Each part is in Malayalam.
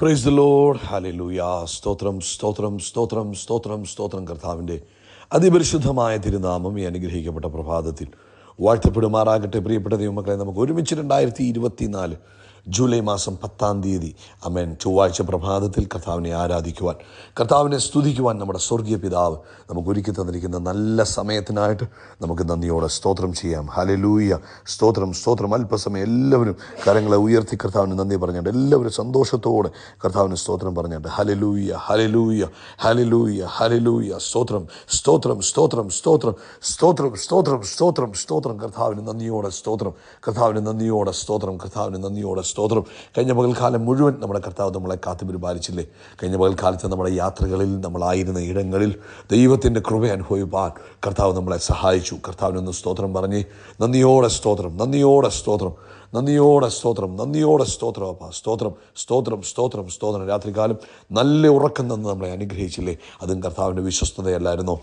Praise the Lord. ഹല്ലേലൂയ. സ്തോത്രം സ്തോത്രം സ്തോത്രം സ്തോത്രം സ്തോത്രം. കർത്താവിൻ്റെ അതിപരിശുദ്ധമായ തിരുനാമം ഈ അനുഗ്രഹിക്കപ്പെട്ട പ്രഭാതത്തിൽ വാഴ്ത്തപ്പെടുമാറാകട്ടെ. പ്രിയപ്പെട്ട ദൈവമക്കളെ, നമുക്ക് ഒരുമിച്ച് 2024 ജൂലൈ മാസം 10-ാം തീയതി അമേൻ ചൊവ്വാഴ്ച പ്രഭാതത്തിൽ കർത്താവിനെ ആരാധിക്കുവാൻ, കർത്താവിനെ സ്തുതിക്കുവാൻ നമ്മുടെ സ്വർഗീയ പിതാവ് നമുക്ക് ഒരുക്കി തന്നിരിക്കുന്ന നല്ല സമയത്തിനായിട്ട് നമുക്ക് നന്ദിയോടെ സ്തോത്രം ചെയ്യാം. ഹല്ലേലൂയ. സ്തോത്രം സ്തോത്രം. അല്പസമയം എല്ലാവരും കരങ്ങളെ ഉയർത്തി കർത്താവിന് നന്ദി പറഞ്ഞിട്ട്, എല്ലാവരും സന്തോഷത്തോടെ കർത്താവിന് സ്തോത്രം പറഞ്ഞിട്ട് ഹല്ലേലൂയ ഹല്ലേലൂയ ഹല്ലേലൂയ ഹല്ലേലൂയ. സ്തോത്രം സ്തോത്രം സ്തോത്രം സ്തോത്രം സ്തോത്രം സ്തോത്രം സ്തോത്രം സ്തോത്രം. കർത്താവിന് നന്ദിയോടെ സ്തോത്രം, കർത്താവിന് നന്ദിയോടെ സ്തോത്രം, കർത്താവിന് നന്ദിയോടെ സ്തോത്രം. കഴിഞ്ഞ പകൽക്കാലം മുഴുവൻ നമ്മുടെ കർത്താവ് നമ്മളെ കാത്തുപരിപാലിച്ചില്ലേ? കഴിഞ്ഞ പകൽക്കാലത്ത് നമ്മുടെ യാത്രകളിൽ, നമ്മളായിരുന്ന ഇടങ്ങളിൽ ദൈവത്തിൻ്റെ കൃപ അനുഭവിപ്പാൻ കർത്താവ് നമ്മളെ സഹായിച്ചു. കർത്താവിനൊന്ന് സ്തോത്രം പറഞ്ഞ് നന്ദിയോടെ സ്തോത്രം, നന്ദിയോടെ സ്തോത്രം, നന്ദിയോടെ സ്തോത്രം, നന്ദിയോടെ സ്തോത്രം. അപ്പാ സ്തോത്രം സ്തോത്രം സ്തോത്രം സ്തോത്രം. രാത്രികാലം നല്ല ഉറക്കം തന്ന് നമ്മളെ അനുഗ്രഹിച്ചില്ലേ? അതും കർത്താവിൻ്റെ വിശ്വസ്തതയല്ലായിരുന്നോ?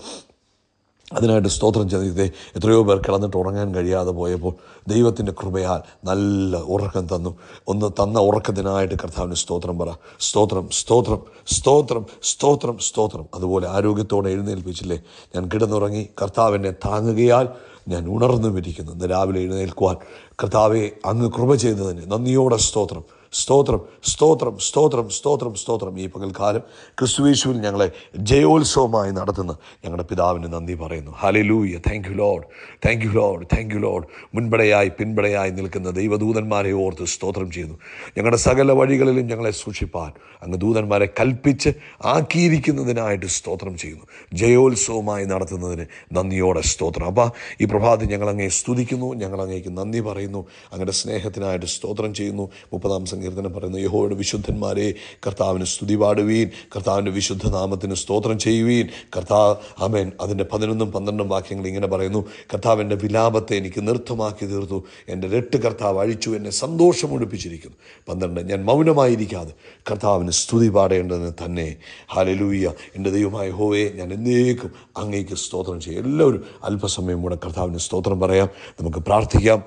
അതിനായിട്ട് സ്തോത്രം ചെയ്തേ. എത്രയോ പേർ കിടന്നിട്ട് ഉറങ്ങാൻ കഴിയാതെ പോയപ്പോൾ ദൈവത്തിൻ്റെ കൃപയാൽ നല്ല ഉറക്കം തന്നു. ഒന്ന് തന്ന ഉറക്കത്തിനായിട്ട് കർത്താവിന് സ്തോത്രം പറ. സ്തോത്രം സ്തോത്രം സ്തോത്രം സ്തോത്രം സ്തോത്രം. അതുപോലെ ആരോഗ്യത്തോടെ എഴുന്നേൽപ്പിച്ചില്ലേ? ഞാൻ കിടന്നുറങ്ങി, കർത്താവിനെ താങ്ങുകയാൽ ഞാൻ ഉണർന്നുമിരിക്കുന്നു. ഇന്ന് രാവിലെ എഴുന്നേൽക്കുവാൻ കർത്താവെ അങ്ങ് കൃപ ചെയ്തതിന് നന്ദിയോടെ സ്തോത്രം സ്തോത്രം സ്തോത്രം സ്തോത്രം സ്തോത്രം സ്തോത്രം. ഈ പകൽക്കാലം ക്രിസ്തുയേശുവിൽ ഞങ്ങളെ ജയോത്സവമായി നടത്തുന്ന ഞങ്ങളുടെ പിതാവിന് നന്ദി പറയുന്നു. Hallelujah. Thank you Lord, thank you Lord, thank you Lord. മുൻപടയായി പിൻപടയായി നിൽക്കുന്ന ദൈവദൂതന്മാരെ ഓർത്ത് സ്തോത്രം ചെയ്യുന്നു. ഞങ്ങളുടെ സകല വഴികളിലും ഞങ്ങളെ സൂക്ഷിപ്പാൻ അങ്ങ് ദൂതന്മാരെ കൽപ്പിച്ച് ആക്കിയിരിക്കുന്നതിനായിട്ട് സ്തോത്രം ചെയ്യുന്നു. ജയോത്സവമായി നടത്തുന്നതിന് നന്ദിയോടെ സ്തോത്രം. അപ്പോൾ ഈ പ്രഭാതം ഞങ്ങളങ്ങേ സ്തുതിക്കുന്നു, ഞങ്ങളങ്ങേക്ക് നന്ദി പറയുന്നു. അങ്ങയുടെ സ്നേഹത്തിനായിട്ട് സ്തോത്രം ചെയ്യുന്നു. 30-ാം സങ്കീർത്തനം പറയുന്നു, യഹോവയുടെ വിശുദ്ധന്മാരെ കർത്താവിന് സ്തുതി പാടുവീൻ, കർത്താവിൻ്റെ വിശുദ്ധ നാമത്തിന് സ്തോത്രം ചെയ്യുവീൻ. കർത്താവ് ആമേൻ. അതിൻ്റെ 11-ഉം 12-ഉം വാക്യങ്ങൾ ഇങ്ങനെ പറയുന്നു, കർത്താവിൻ്റെ വിലാപത്തെ എനിക്ക് നൃത്തമാക്കി തീർത്തു, എൻ്റെ രട്ട് കർത്താവ് അഴിച്ചു, എന്നെ സന്തോഷമൊഴിപ്പിച്ചിരിക്കുന്നു. 12, ഞാൻ മൗനമായിരിക്കാതെ കർത്താവിന് സ്തുതി പാടേണ്ടതിന് തന്നെ. ഹല്ലേലൂയ. എൻ്റെ ദൈവമായ യഹോവേ, ഞാൻ എന്നേക്കും അങ്ങേക്ക് സ്തോത്രം ചെയ്യും. എല്ലാവരും അല്പസമയം കൂടെ കർത്താവിന് സ്തോത്രം പറയാം. നമുക്ക് പ്രാർത്ഥിക്കാം.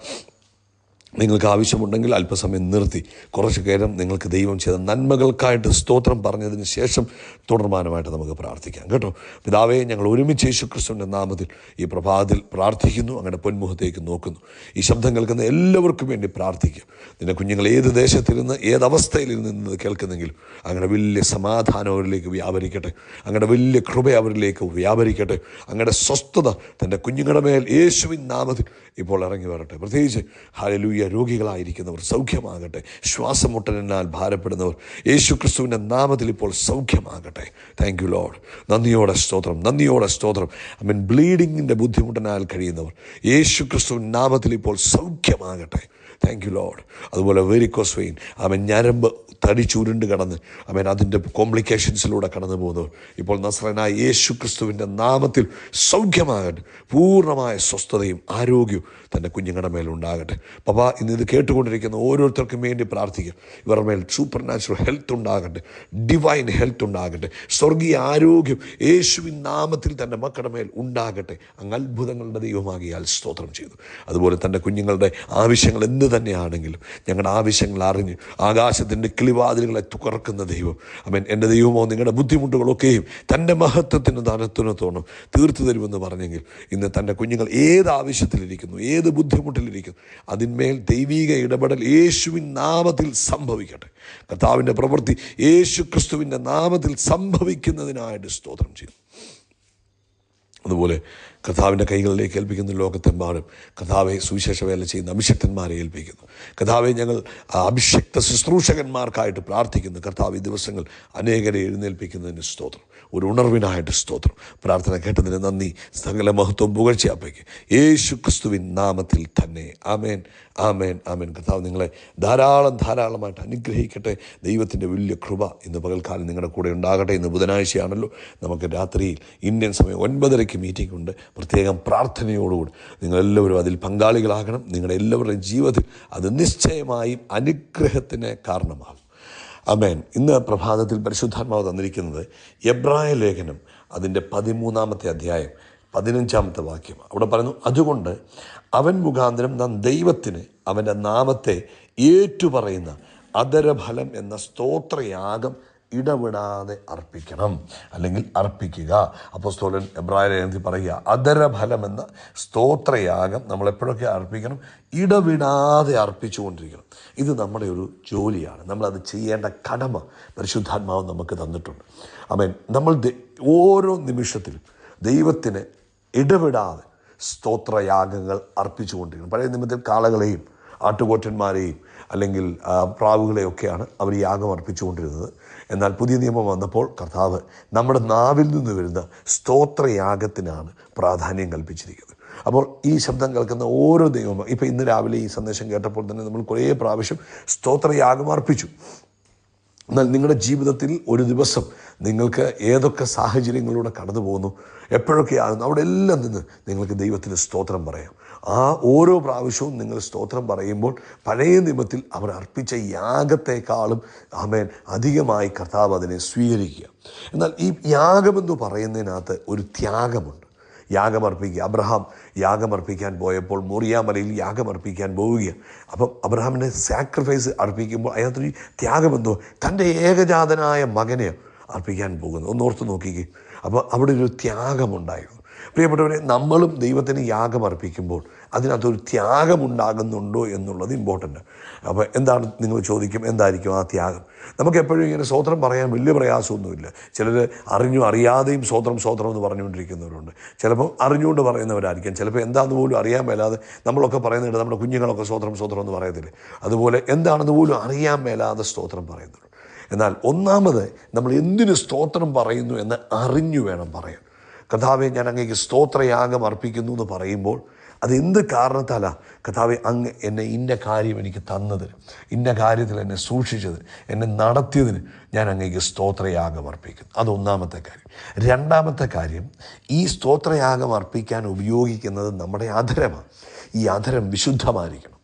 നിങ്ങൾക്ക് ആവശ്യമുണ്ടെങ്കിൽ അല്പസമയം നിർത്തി കുറച്ച് നേരം നിങ്ങൾക്ക് ദൈവം ചെയ്ത നന്മകൾക്കായിട്ട് സ്തോത്രം പറഞ്ഞതിന് ശേഷം തുടർമാനമായിട്ട് നമുക്ക് പ്രാർത്ഥിക്കാം കേട്ടോ. പിതാവേ, ഞങ്ങൾ ഒരുമിച്ച് യേശുക്രിസ്തുവിൻ്റെ നാമത്തിൽ ഈ പ്രഭാതത്തിൽ പ്രാർത്ഥിക്കുന്നു. അങ്ങയുടെ പൊന്മുഖത്തേക്ക് നോക്കുന്നു. ഈ ശബ്ദം കേൾക്കുന്ന എല്ലാവർക്കും വേണ്ടി പ്രാർത്ഥിക്കും. നിന്റെ കുഞ്ഞുങ്ങൾ ഏത് ദേശത്തിരുന്ന് ഏതവസ്ഥയിൽ നിന്ന് കേൾക്കുന്നെങ്കിലും അങ്ങയുടെ വലിയ സമാധാനം അവരിലേക്ക് വ്യാപരിക്കട്ടെ. അങ്ങയുടെ വലിയ കൃപ അവരിലേക്ക് വ്യാപരിക്കട്ടെ. അങ്ങയുടെ സ്വസ്ഥത തൻ്റെ കുഞ്ഞുങ്ങളുടെ മേൽ യേശുവിൻ നാമത്തിൽ ഇപ്പോൾ ഇറങ്ങി വരട്ടെ. പ്രത്യേകിച്ച് ഹല്ലേലൂയ, രോഗികളായിരിക്കുന്നവർ സൗഖ്യമാകട്ടെ. ശ്വാസം മുട്ടലിനാൽ ഭാരപ്പെടുന്നവർ യേശുക്രിസ്തുവിൻ്റെ നാമത്തിൽ ഇപ്പോൾ സൗഖ്യമാകട്ടെ. Thank you Lord. നന്ദിയോടെ സ്തോത്രം, നന്ദിയോടെ സ്തോത്രം. ആമേൻ. ബ്ലീഡിങ്ങിൻ്റെ ബുദ്ധിമുട്ടിനാൽ കഴിയുന്നവർ യേശുക്രിസ്തുവിൻ്റെ നാമത്തിൽ ഇപ്പോൾ സൗഖ്യമാകട്ടെ. Thank you Lord. അതുപോലെ വെരിക്കോസ് വെയിൻ, അവൻ ഞരമ്പ് തടിച്ചുരുണ്ട് കടന്ന് അവൻ അതിൻ്റെ കോംപ്ലിക്കേഷൻസിലൂടെ കടന്നു പോകുന്നവർ ഇപ്പോൾ നസ്രനായ യേശു ക്രിസ്തുവിൻ്റെ നാമത്തിൽ സൗഖ്യമാകട്ടെ. പൂർണ്ണമായ സ്വസ്ഥതയും ആരോഗ്യവും തൻ്റെ കുഞ്ഞുങ്ങളുടെ മേലുണ്ടാകട്ടെ. പപ്പാ, ഇന്നിത് കേട്ടുകൊണ്ടിരിക്കുന്ന ഓരോരുത്തർക്കും വേണ്ടി പ്രാർത്ഥിക്കുക. ഇവരുടെ മേൽ സൂപ്പർ നാച്ചുറൽ ഹെൽത്ത് ഉണ്ടാകട്ടെ, ഡിവൈൻ ഹെൽത്ത് ഉണ്ടാകട്ടെ. സ്വർഗീയ ആരോഗ്യം യേശുവിൻ നാമത്തിൽ തൻ്റെ മക്കളുടെ മേൽ ഉണ്ടാകട്ടെ. അങ്ങ് അത്ഭുതങ്ങളുടെ ദൈവമാകിയാൽ സ്തോത്രം ചെയ്തു. അതുപോലെ തൻ്റെ കുഞ്ഞുങ്ങളുടെ ആവശ്യങ്ങൾ എന്ത് തന്നെയാണെങ്കിലും ഞങ്ങളുടെ ആവശ്യങ്ങൾ അറിഞ്ഞ് ആകാശത്തിൻ്റെ കിളിവാതിലുകളെ തുറക്കുന്ന ദൈവം അവൻ എൻ്റെ ദൈവമോ നിങ്ങളുടെ ബുദ്ധിമുട്ടുകളൊക്കെയും തൻ്റെ മഹത്വത്തിന് ധനത്തിനത്തോണം തീർത്തു തരുമെന്ന് പറഞ്ഞെങ്കിൽ ഇന്ന് തൻ്റെ കുഞ്ഞുങ്ങൾ ഏത് ആവശ്യത്തിലിരിക്കുന്നു, ഏത് ബുദ്ധിമുട്ടിലിരിക്കുന്നു, അതിന്മേൽ ദൈവീക ഇടപെടൽ യേശുവിൻ നാമത്തിൽ സംഭവിക്കട്ടെ. കർത്താവിൻ്റെ പ്രവൃത്തി യേശു ക്രിസ്തുവിൻ്റെ നാമത്തിൽ സംഭവിക്കുന്നതിനായിട്ട് സ്തോത്രം ചെയ്യുന്നു. അതുപോലെ കർത്താവിൻ്റെ കൈകളിലേക്ക് ഏൽപ്പിക്കുന്ന ലോകത്തെമ്പാടും കർത്താവെ സുവിശേഷ വേല ചെയ്യുന്ന അഭിഷക്തന്മാരെ ഏൽപ്പിക്കുന്നു. കർത്താവെ, ഞങ്ങൾ അഭിഷക്ത ശുശ്രൂഷകന്മാർക്കായിട്ട് പ്രാർത്ഥിക്കുന്നു. കർത്താവ് ഈ ദിവസങ്ങൾ അനേകരെ എഴുന്നേൽപ്പിക്കുന്നതിന് സ്തോത്രം, ഒരു ഉണർവിനായിട്ട് സ്തോത്രം. പ്രാർത്ഥന കേട്ടതിന് നന്ദി. സകല മഹത്വം പുകഴ്ചയാപ്പയ്ക്ക് യേശു ക്രിസ്തുവിൻ നാമത്തിൽ തന്നെ. ആമേൻ ആമേൻ ആമേൻ. കർത്താവ് നിങ്ങളെ ധാരാളമായിട്ട് അനുഗ്രഹിക്കട്ടെ. ദൈവത്തിൻ്റെ വലിയ കൃപ ഇന്ന് പകൽക്കാലം നിങ്ങളുടെ കൂടെ ഉണ്ടാകട്ടെ. ഇന്ന് ബുധനാഴ്ചയാണല്ലോ. നമുക്ക് രാത്രിയിൽ ഇന്ത്യൻ സമയം 9:30 മീറ്റിംഗ് ഉണ്ട്. പ്രത്യേകം പ്രാർത്ഥനയോടുകൂടി നിങ്ങളെല്ലാവരും അതിൽ പങ്കാളികളാകണം. നിങ്ങളുടെ എല്ലാവരുടെയും ജീവിതത്തിൽ അത് നിശ്ചയമായും അനുഗ്രഹത്തിന് കാരണമാകും. ആമേൻ. ഇന്ന് പ്രഭാതത്തിൽ പരിശുദ്ധാത്മാവ് തന്നിരിക്കുന്നത് എബ്രായ ലേഖനം അതിൻ്റെ 13-ാമത്തെ അധ്യായം 15-ാമത്തെ വാക്യം. അവിടെ പറയുന്നു, അതുകൊണ്ട് അവൻ മുഖാന്തരം നാം ദൈവത്തിന് അവൻ്റെ നാമത്തെ ഏറ്റുപറയുന്ന അധരഫലം എന്ന സ്തോത്രയാഗം ഇടവിടാതെ അർപ്പിക്കണം, അല്ലെങ്കിൽ അർപ്പിക്കുക. അപ്പോസ്തലൻ എബ്രായലേഖനത്തിൽ പറയുക, അധരഫലം എന്ന സ്തോത്രയാഗം നമ്മൾ എപ്പോഴൊക്കെ അർപ്പിക്കണം? ഇടവിടാതെ അർപ്പിച്ചുകൊണ്ടിരിക്കണം. ഇത് നമ്മുടെ ഒരു ജോലിയാണ്. നമ്മളത് ചെയ്യേണ്ട കടമ പരിശുദ്ധാത്മാവ് നമുക്ക് തന്നിട്ടുണ്ട്. ആമേൻ. നമ്മൾ ഓരോ നിമിഷത്തിലും ദൈവത്തിന് ഇടവിടാതെ സ്തോത്രയാഗങ്ങൾ അർപ്പിച്ചുകൊണ്ടിരിക്കണം. പഴയ നിമിത്തത്തിൽ കാളകളെയും ആട്ടുകൊറ്റന്മാരെയും അല്ലെങ്കിൽ പ്രാവുകളെയൊക്കെയാണ് അവർ യാഗം അർപ്പിച്ചുകൊണ്ടിരുന്നത്. എന്നാൽ പുതിയ നിയമം വന്നപ്പോൾ കർത്താവ് നമ്മുടെ നാവിൽ നിന്ന് വരുന്ന സ്തോത്രയാഗത്തിനാണ് പ്രാധാന്യം കൽപ്പിച്ചിരിക്കുന്നത്. അപ്പോൾ ഈ ശബ്ദം കേൾക്കുന്ന ഓരോ ദൈവം, ഇപ്പോൾ ഇന്ന് രാവിലെ ഈ സന്ദേശം കേട്ടപ്പോൾ തന്നെ നമ്മൾ കുറേ പ്രാവശ്യം സ്തോത്രയാഗം അർപ്പിച്ചു. എന്നാൽ നിങ്ങളുടെ ജീവിതത്തിൽ ഒരു ദിവസം നിങ്ങൾക്ക് ഏതൊക്കെ സാഹചര്യങ്ങളിലൂടെ കടന്നു പോകുന്നു, എപ്പോഴൊക്കെ ആകുന്നു, അവിടെ എല്ലാം നിന്ന് നിങ്ങൾക്ക് ദൈവത്തിന് സ്തോത്രം പറയാം. ആ ഓരോ പ്രാവശ്യവും നിങ്ങൾ സ്തോത്രം പറയുമ്പോൾ പഴയ നിയമത്തിൽ അവർ അർപ്പിച്ച യാഗത്തെക്കാളും ആമേൻ അധികമായി കർത്താവ് അതിനെ സ്വീകരിക്കുക. എന്നാൽ ഈ യാഗമെന്ന് പറയുന്നതിനകത്ത് ഒരു ത്യാഗമുണ്ട്. യാഗമർപ്പിക്കുക. അബ്രഹാം യാഗമർപ്പിക്കാൻ പോയപ്പോൾ മോറിയാമലയിൽ യാഗമർപ്പിക്കാൻ പോവുകയാണ്. അപ്പം അബ്രഹാമിൻ്റെ സാക്രിഫൈസ് അർപ്പിക്കുമ്പോൾ അതിനകത്തൊരു ത്യാഗമെന്തോ, തൻ്റെ ഏകജാതനായ മകനെ അർപ്പിക്കാൻ പോകുന്നു. ഒന്നോർത്ത് നോക്കിക്കേ. അപ്പോൾ അവിടെ ഒരു ത്യാഗമുണ്ടായിരുന്നു. പ്രിയപ്പെട്ടവരെ, നമ്മളും ദൈവത്തിന് യാഗം അർപ്പിക്കുമ്പോൾ അതിനകത്തൊരു ത്യാഗമുണ്ടാകുന്നുണ്ടോ എന്നുള്ളത് ഇമ്പോർട്ടൻ്റ്. അപ്പോൾ എന്താണ് നിങ്ങൾ ചോദിക്കും, എന്തായിരിക്കും ആ ത്യാഗം? നമുക്കെപ്പോഴും ഇങ്ങനെ സ്തോത്രം പറയാൻ വലിയ പ്രയാസമൊന്നുമില്ല. ചിലർ അറിയാതെയും സ്തോത്രം എന്ന് പറഞ്ഞുകൊണ്ടിരിക്കുന്നവരുണ്ട്. ചിലപ്പോൾ അറിഞ്ഞുകൊണ്ട് പറയുന്നവരായിരിക്കാം. ചിലപ്പോൾ എന്താണെന്ന് പോലും അറിയാൻ മേലാതെ നമ്മളൊക്കെ പറയുന്നുണ്ട്. നമ്മുടെ കുഞ്ഞുങ്ങളൊക്കെ സ്തോത്രം എന്ന് പറയത്തില്ലേ, അതുപോലെ എന്താണെന്ന് പോലും അറിയാൻ മേലാതെ സ്തോത്രം പറയുന്നുണ്ട്. എന്നാൽ ഒന്നാമത് നമ്മൾ എന്തിനു സ്തോത്രം പറയുന്നു എന്ന് അറിഞ്ഞു വേണം പറയാൻ. കർത്താവെ, ഞാൻ അങ്ങേക്ക് സ്തോത്രയാഗം അർപ്പിക്കുന്നു എന്ന് പറയുമ്പോൾ അതെന്ത് കാരണത്താലാ? കർത്താവെ, അങ്ങ് എന്നെ ഇന്ന കാര്യം എനിക്ക് തന്നതിന്, ഇന്ന കാര്യത്തിൽ എന്നെ സൂക്ഷിച്ചതിന്, എന്നെ നടത്തിയതിന് ഞാൻ അങ്ങേക്ക് സ്തോത്രയാഗം അർപ്പിക്കുന്നു. അതൊന്നാമത്തെ കാര്യം. രണ്ടാമത്തെ കാര്യം, ഈ സ്തോത്രയാഗം അർപ്പിക്കാൻ ഉപയോഗിക്കുന്നത് നമ്മുടെ അധരമാണ്. ഈ അധരം വിശുദ്ധമായിരിക്കണം.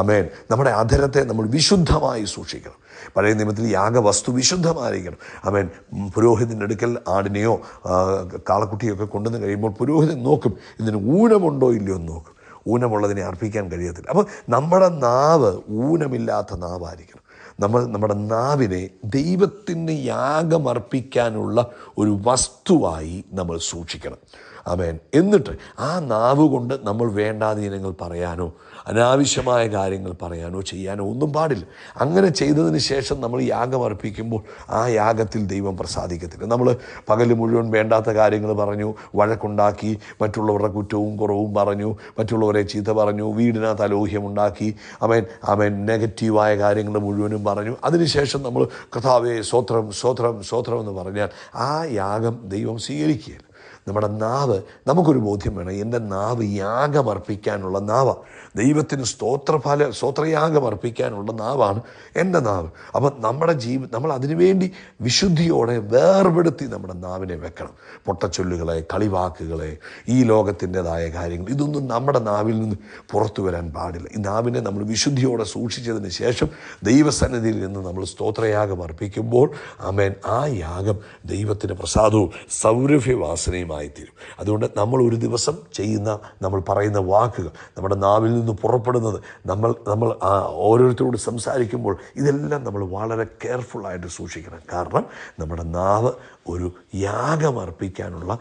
ആമേൻ. നമ്മുടെ അധരത്തെ നമ്മൾ വിശുദ്ധമായി സൂക്ഷിക്കണം. പഴയ നിയമത്തിൽ യാഗവസ്തു വിശുദ്ധമായിരിക്കണം. ആമേൻ. പുരോഹിതൻ്റെ അടുക്കൽ ആടിനെയോ കാളക്കുട്ടിയൊക്കെ കൊണ്ടുവന്ന് കഴിയുമ്പോൾ പുരോഹിതൻ നോക്കും, ഇതിന് ഊനമുണ്ടോ ഇല്ലയോ എന്ന് നോക്കും. ഊനമുള്ളതിനെ അർപ്പിക്കാൻ കഴിയത്തില്ല. അപ്പോൾ നമ്മുടെ നാവ് ഊനമില്ലാത്ത നാവായിരിക്കണം. നമ്മുടെ നാവിനെ ദൈവത്തിന് യാഗമർപ്പിക്കാനുള്ള ഒരു വസ്തുവായി നമ്മൾ സൂക്ഷിക്കണം. ആമേൻ. എന്നിട്ട് ആ നാവ് കൊണ്ട് നമ്മൾ വേണ്ടാധീനങ്ങൾ പറയാനോ അനാവശ്യമായ കാര്യങ്ങൾ പറയാനോ ചെയ്യാനോ ഒന്നും പാടില്ല. അങ്ങനെ ചെയ്തതിന് ശേഷം നമ്മൾ യാഗം അർപ്പിക്കുമ്പോൾ ആ യാഗത്തിൽ ദൈവം പ്രസാദിക്കത്തില്ല. നമ്മൾ പകൽ മുഴുവൻ വേണ്ടാത്ത കാര്യങ്ങൾ പറഞ്ഞു, വഴക്കുണ്ടാക്കി, മറ്റുള്ളവരുടെ കുറ്റവും കുറവും പറഞ്ഞു, മറ്റുള്ളവരെ ചീത്ത പറഞ്ഞു, വീടിനകത്ത് അലോഹ്യമുണ്ടാക്കി, ആമേൻ നെഗറ്റീവായ കാര്യങ്ങൾ മുഴുവനും പറഞ്ഞു. അതിനുശേഷം നമ്മൾ കർത്താവേ സ്തോത്രം എന്ന് പറഞ്ഞാൽ ആ യാഗം ദൈവം സ്വീകരിക്കുകയില്ല. നമ്മുടെ നാവ്, നമുക്കൊരു ബോധ്യം വേണം, എൻ്റെ നാവ് യാഗമർപ്പിക്കാനുള്ള നാവാണ്. ദൈവത്തിന് സ്തോത്രയാഗം അർപ്പിക്കാനുള്ള നാവാണ് എൻ്റെ നാവ്. അപ്പം നമ്മൾ അതിനുവേണ്ടി വിശുദ്ധിയോടെ വേർപെടുത്തി നമ്മുടെ നാവിനെ വെക്കണം. പൊട്ടച്ചൊല്ലുകളെ, കളിവാക്കുകളെ, ഈ ലോകത്തിൻ്റെതായ കാര്യങ്ങൾ, ഇതൊന്നും നമ്മുടെ നാവിൽ നിന്ന് പുറത്തു വരാൻ പാടില്ല. ഈ നാവിനെ നമ്മൾ വിശുദ്ധിയോടെ സൂക്ഷിച്ചതിന് ശേഷം ദൈവസന്നിധിയിൽ നിന്ന് നമ്മൾ സ്തോത്രയാഗം അർപ്പിക്കുമ്പോൾ ആ യാഗം ദൈവത്തിന് പ്രസാദവും സൗരഭ്യവാസനയുമായിത്തീരും. അതുകൊണ്ട് നമ്മൾ ഒരു ദിവസം നമ്മൾ പറയുന്ന വാക്കുകൾ, നമ്മുടെ നാവിൽ നിന്ന് പുറപ്പെടുന്നത്, നമ്മൾ ഓരോരുത്തരോട് സംസാരിക്കുമ്പോൾ ഇതെല്ലാം നമ്മൾ വളരെ കെയർഫുള്ളായിട്ട് സൂക്ഷിക്കണം. കാരണം നമ്മുടെ നാവ് ഒരു യാഗമർപ്പിക്കാനുള്ള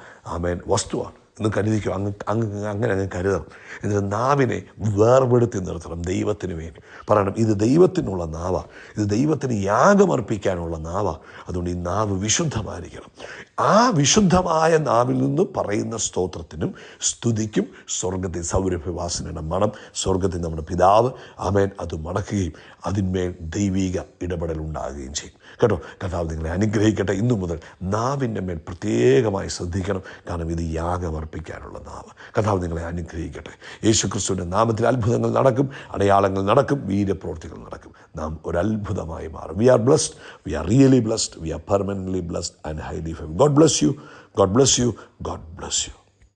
വസ്തുവാണ് എന്ന് കരുതിക്കോ. അങ്ങനെ കരുതണം. എന്നിട്ട് നാവിനെ വേർപെടുത്തി നിർത്തണം ദൈവത്തിന് വേണ്ടി. പറയണം, ഇത് ദൈവത്തിനുള്ള നാവാണ്, ഇത് ദൈവത്തിന് യാഗമർപ്പിക്കാനുള്ള നാവാണ്. അതുകൊണ്ട് ഈ നാവ് വിശുദ്ധമായിരിക്കണം. ആ വിശുദ്ധമായ നാവിൽ നിന്ന് പറയുന്ന സ്തോത്രത്തിനും സ്തുതിക്കും സ്വർഗത്തിൽ സൗരഭ്യവാസനയുടെ മണം സ്വർഗത്തിൽ നമ്മുടെ പിതാവ് അത് മണക്കുകയും അതിന്മേൽ ദൈവിക ഇടപെടൽ ഉണ്ടാകുകയും ചെയ്യും. കേട്ടോ, കർത്താവ് നിങ്ങളെ അനുഗ്രഹിക്കട്ടെ. ഇന്നു മുതൽ നാവിൻ്റെ മേൽ പ്രത്യേകമായി ശ്രദ്ധിക്കണം. കാരണം ഇത് യാഗമർപ്പിക്കാനുള്ള നാവ്. കർത്താവ് നിങ്ങളെ അനുഗ്രഹിക്കട്ടെ. യേശുക്രിസ്തുവിൻ്റെ നാമത്തിൽ അത്ഭുതങ്ങൾ നടക്കും, അടയാളങ്ങൾ നടക്കും, വീര്യപ്രവൃത്തികൾ നടക്കും. നാം ഒരു അത്ഭുതമായി മാറും. We are blessed, we are really blessed, we are permanently blessed and highly favoured. God bless you. God bless you. God bless you.